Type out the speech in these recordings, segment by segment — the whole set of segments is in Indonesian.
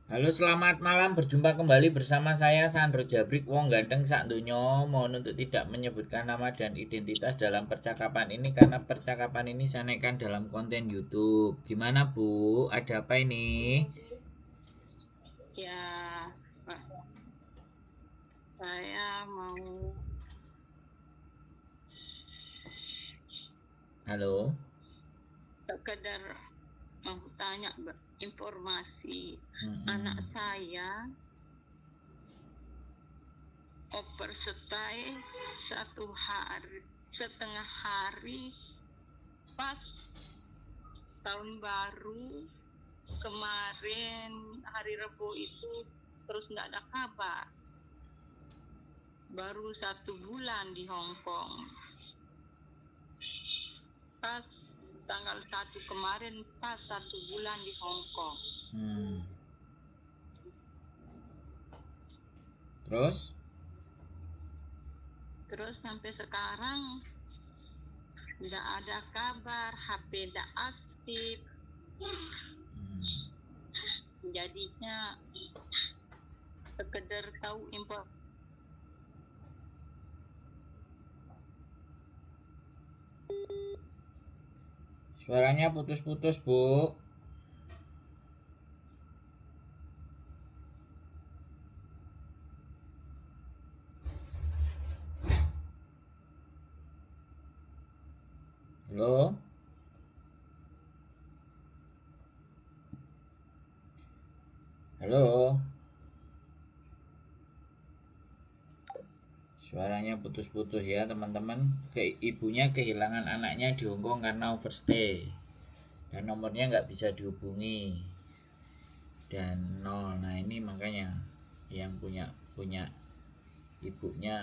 Halo, selamat malam. Berjumpa kembali bersama saya Sandro Jabrik Wong Gandeng Sak Donya. Mohon untuk tidak menyebutkan nama dan identitas dalam percakapan ini karena percakapan ini saya naikkan dalam konten YouTube. Gimana, Bu? Ada apa ini? Ya, Pak, saya mau Halo. sekedar mau tanya informasi. Anak Mm-mm. saya overstay 1,5 hari pas tahun baru kemarin hari Rabu itu terus nggak ada kabar. Baru 1 bulan di Hong Kong. Pas tanggal 1 kemarin pas 1 bulan di Hong Kong. Hmm. Terus? Terus sampai sekarang nggak ada kabar, HP nggak aktif. Hmm. Jadinya sekedar tahu info. Suaranya putus-putus, Bu. Halo? Halo? Suaranya putus-putus ya teman-teman. Ibunya kehilangan anaknya di Hongkong karena overstay. Dan nomornya nggak bisa dihubungi. Dan nol. Nah ini makanya yang punya punya ibunya.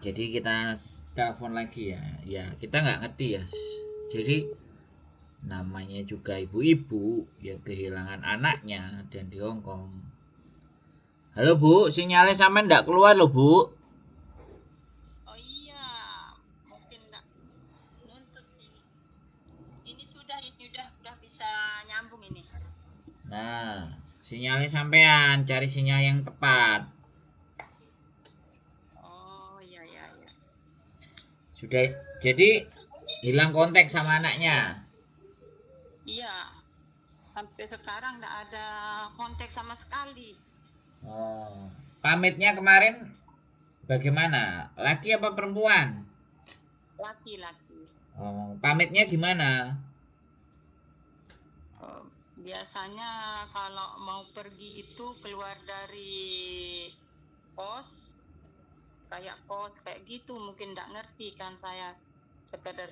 Jadi kita telepon lagi ya. Ya kita nggak ngerti ya. Jadi namanya juga ibu-ibu ya kehilangan anaknya dan di Hongkong. Halo Bu, sinyalnya sampai nggak keluar loh Bu. Oh iya, mungkin nggak nuntut ini. Ini sudah bisa nyambung ini. Nah, sinyalnya sampean cari sinyal yang tepat. Oh iya iya iya. Sudah, jadi hilang kontak sama anaknya. Iya, sampai sekarang nggak ada kontak sama sekali. Oh, pamitnya kemarin bagaimana? Laki apa perempuan? Laki-laki. Oh, pamitnya gimana? Oh, biasanya kalau mau pergi itu keluar dari pos kayak pos kayak gitu mungkin nggak ngerti kan saya sekedar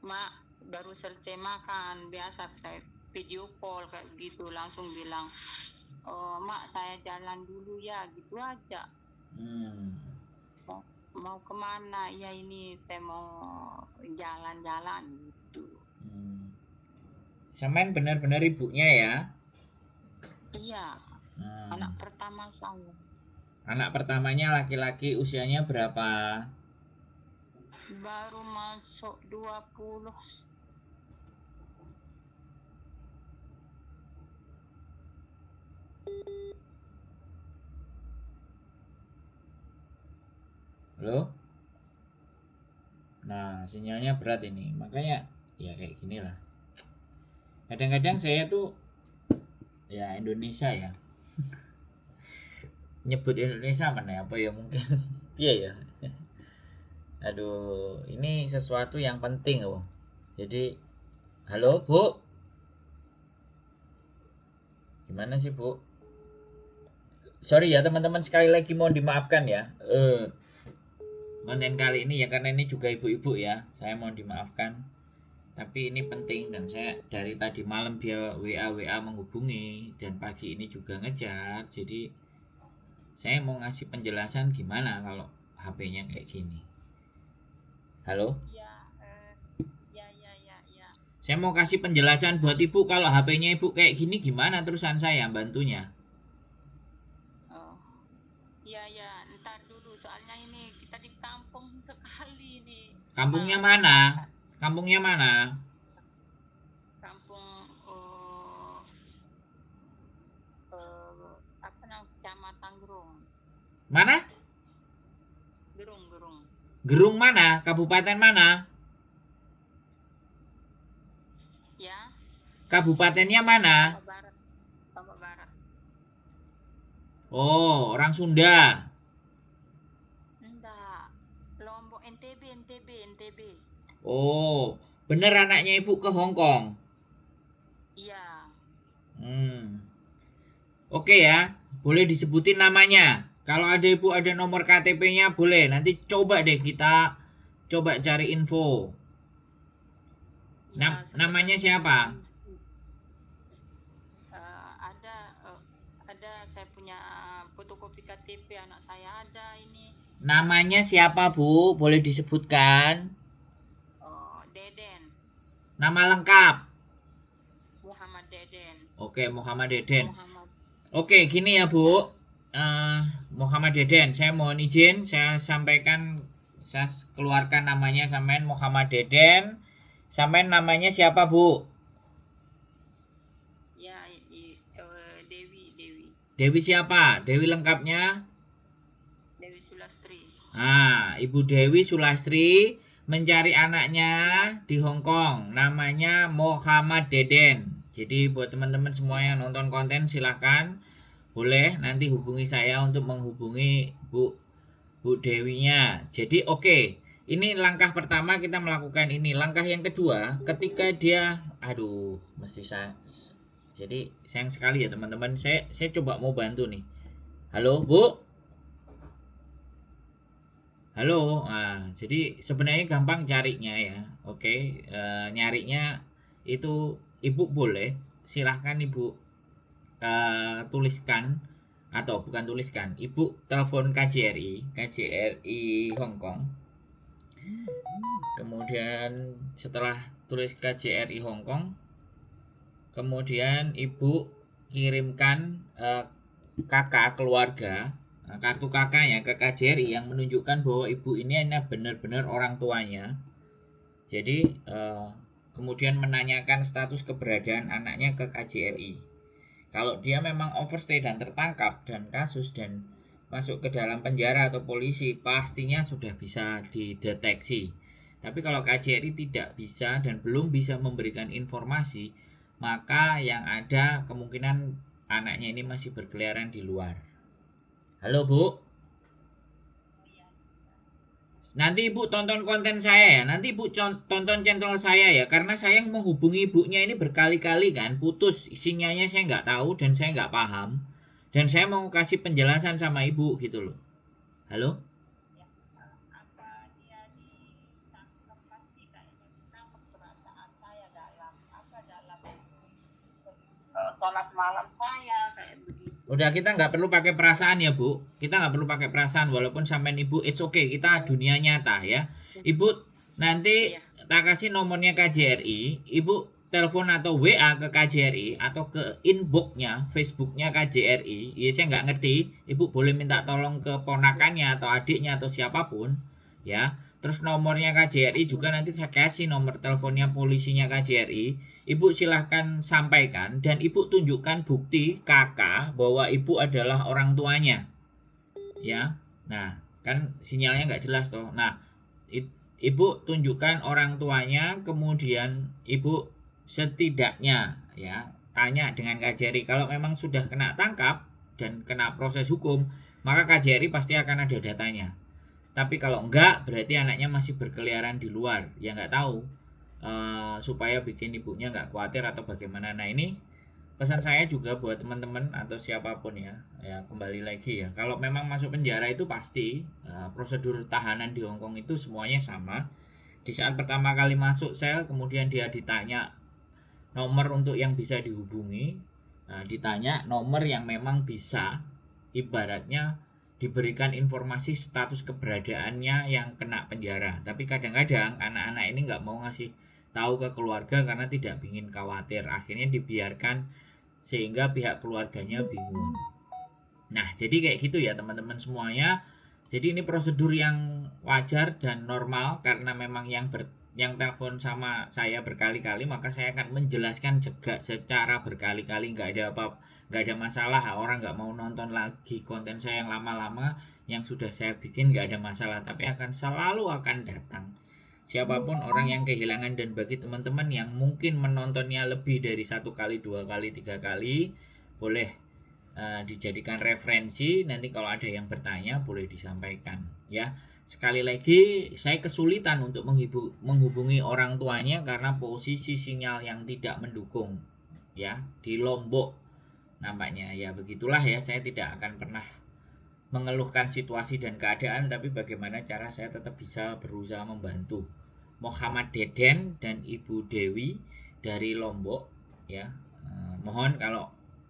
mak baru selesai makan biasa saya video call kayak gitu langsung bilang oh mak saya jalan dulu ya gitu aja. Hmm, Mau kemana ya ini saya mau jalan-jalan gitu. hmm. Sampean benar-benar ibunya ya. Iya, Hmm. anak pertama saya Anak pertamanya laki-laki usianya berapa? baru masuk 20. Halo? Nah, sinyalnya berat ini. Makanya ya kayak gini lah. Kadang-kadang saya tuh ya Indonesia ya. Nyebut Indonesia mana apa ya mungkin. Iya ya. Aduh, ini sesuatu yang penting loh. Jadi, halo Bu, gimana sih Bu? Sorry ya teman-teman sekali lagi mohon dimaafkan ya. Konten kali ini ya karena ini juga ibu-ibu ya, saya mohon dimaafkan. Tapi ini penting dan saya dari tadi malam dia WA menghubungi dan pagi ini juga ngejar. Jadi saya mau ngasih penjelasan gimana kalau HP-nya kayak gini. Halo? Ya, ya, ya, ya, ya. Saya mau kasih penjelasan buat ibu kalau HP-nya ibu kayak gini gimana terusan saya bantunya. Oh, ya, ya. Ntar dulu. Soalnya ini kita di kampung sekali nih. Kampungnya mana? Kampungnya mana? Kampung apa namanya, Kecamatan Gerung. Mana? Gerung. Gerung mana? Kabupaten mana? Ya, Kabupatennya mana? Lombok Barat. Oh, orang Sunda. Enggak. Lombok NTB. Oh, bener anaknya ibu ke Hong Kong. Iya. Oke ya, boleh disebutin namanya. Kalau ada ibu ada nomor KTP-nya boleh. Nanti coba deh kita coba cari info. Ya, Namanya siapa? Ada saya punya fotokopi KTP anak saya ada ini. Namanya siapa Bu? Boleh disebutkan? Deden. Nama lengkap? Muhammad Deden. Oke, Muhammad Deden. Oke, gini ya Bu. Muhammad Deden, saya mohon izin saya sampaikan, saya keluarkan namanya sampean Muhammad Deden. Sampean namanya siapa Bu? Ya, Dewi. Dewi siapa? Dewi lengkapnya? Dewi Sulastri. Ibu Dewi Sulastri mencari anaknya di Hong Kong. Namanya Muhammad Deden. Jadi buat teman-teman semua yang nonton konten silahkan boleh nanti hubungi saya untuk menghubungi Bu Dewinya. Jadi oke. Ini langkah pertama kita melakukan ini. Langkah yang kedua, ketika dia jadi sayang sekali ya teman-teman. Saya coba mau bantu nih. Halo, Bu. Halo. Jadi sebenarnya gampang carinya ya. Oke, nyarinya itu Ibu boleh silahkan Ibu tuliskan atau bukan tuliskan. Ibu telepon KJRI Hong Kong. Kemudian setelah tulis KJRI Hong Kong, kemudian Ibu kirimkan kakak keluarga, kartu kakaknya ke KJRI yang menunjukkan bahwa Ibu ini benar-benar orang tuanya. Jadi kemudian menanyakan status keberadaan anaknya ke KJRI. Kalau dia memang overstay dan tertangkap dan kasus dan masuk ke dalam penjara atau polisi, pastinya sudah bisa dideteksi. Tapi kalau KJRI tidak bisa dan belum bisa memberikan informasi, maka yang ada kemungkinan anaknya ini masih berkeliaran di luar. Halo Bu. Nanti Ibu tonton konten saya ya. Nanti Ibu tonton channel saya ya. Karena saya menghubungi ibunya ini berkali-kali kan. Putus sinyalnya saya nggak tahu dan saya nggak paham. Dan saya mau kasih penjelasan sama Ibu gitu loh. Halo? Sholat malam saya kayak begitu. Udah, kita nggak perlu pakai perasaan ya Bu. Kita nggak perlu pakai perasaan walaupun sampean Ibu it's okay. Kita dunia nyata ya. Ibu nanti tak kasih nomornya KJRI. Ibu telepon atau WA ke KJRI atau ke inboxnya Facebooknya KJRI. Ya saya nggak ngerti. Ibu boleh minta tolong ke ponakannya atau adiknya atau siapapun ya. Terus nomornya KJRI juga nanti saya kasih nomor teleponnya polisinya KJRI. Ibu silahkan sampaikan dan Ibu tunjukkan bukti kakak bahwa Ibu adalah orang tuanya. Ya. Nah, kan sinyalnya nggak jelas toh. Nah, Ibu tunjukkan orang tuanya, kemudian Ibu setidaknya ya tanya dengan KJRI. Kalau memang sudah kena tangkap dan kena proses hukum, maka KJRI pasti akan ada datanya. Tapi kalau enggak, berarti anaknya masih berkeliaran di luar. Ya nggak tahu. Supaya bikin ibunya nggak khawatir atau bagaimana. Nah ini pesan saya juga buat teman-teman atau siapapun ya kembali lagi ya, kalau memang masuk penjara itu pasti prosedur tahanan di Hong Kong itu semuanya sama. Di saat pertama kali masuk sel, kemudian dia ditanya nomor untuk yang bisa dihubungi, ditanya nomor yang memang bisa ibaratnya diberikan informasi status keberadaannya yang kena penjara. Tapi kadang-kadang anak-anak ini nggak mau ngasih tahu ke keluarga karena tidak ingin khawatir. Akhirnya dibiarkan sehingga pihak keluarganya bingung. Nah, jadi kayak gitu ya teman-teman semuanya. Jadi ini prosedur yang wajar dan normal karena memang yang telepon sama saya berkali-kali, maka saya akan menjelaskan juga secara berkali-kali, nggak ada masalah. Orang nggak mau nonton lagi konten saya yang lama-lama yang sudah saya bikin, nggak ada masalah, tapi selalu akan datang siapapun orang yang kehilangan. Dan bagi teman-teman yang mungkin menontonnya lebih dari 1 kali, 2 kali, 3 kali, boleh dijadikan referensi. Nanti kalau ada yang bertanya boleh disampaikan ya. Sekali lagi saya kesulitan untuk menghubungi orang tuanya karena posisi sinyal yang tidak mendukung ya di Lombok nampaknya. Ya begitulah ya, saya tidak akan pernah mengeluhkan situasi dan keadaan, tapi bagaimana cara saya tetap bisa berusaha membantu. Muhammad Deden dan Ibu Dewi dari Lombok ya. Mohon kalau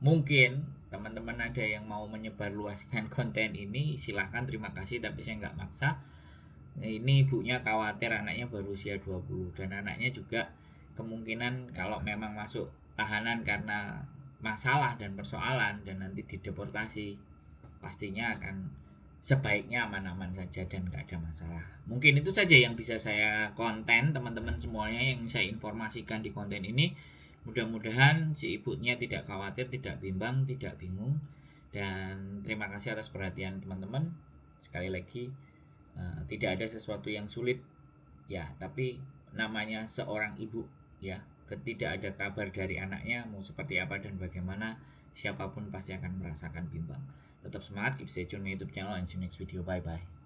mungkin teman-teman ada yang mau menyebarluaskan konten ini, silahkan, terima kasih, tapi saya nggak maksa. Ini ibunya khawatir anaknya baru usia 20 dan anaknya juga kemungkinan kalau memang masuk tahanan karena masalah dan persoalan dan nanti dideportasi, pastinya akan sebaiknya aman-aman saja dan nggak ada masalah. Mungkin itu saja yang bisa saya konten teman-teman semuanya, yang saya informasikan di konten ini. Mudah-mudahan si ibunya tidak khawatir, tidak bimbang, tidak bingung. Dan terima kasih atas perhatian teman-teman. Sekali lagi, tidak ada sesuatu yang sulit ya, tapi namanya seorang ibu ya, ketika ada kabar dari anaknya mau seperti apa dan bagaimana, siapapun pasti akan merasakan bimbang. Tetap semangat, keep stay tune my YouTube channel, and see you next video. Bye bye.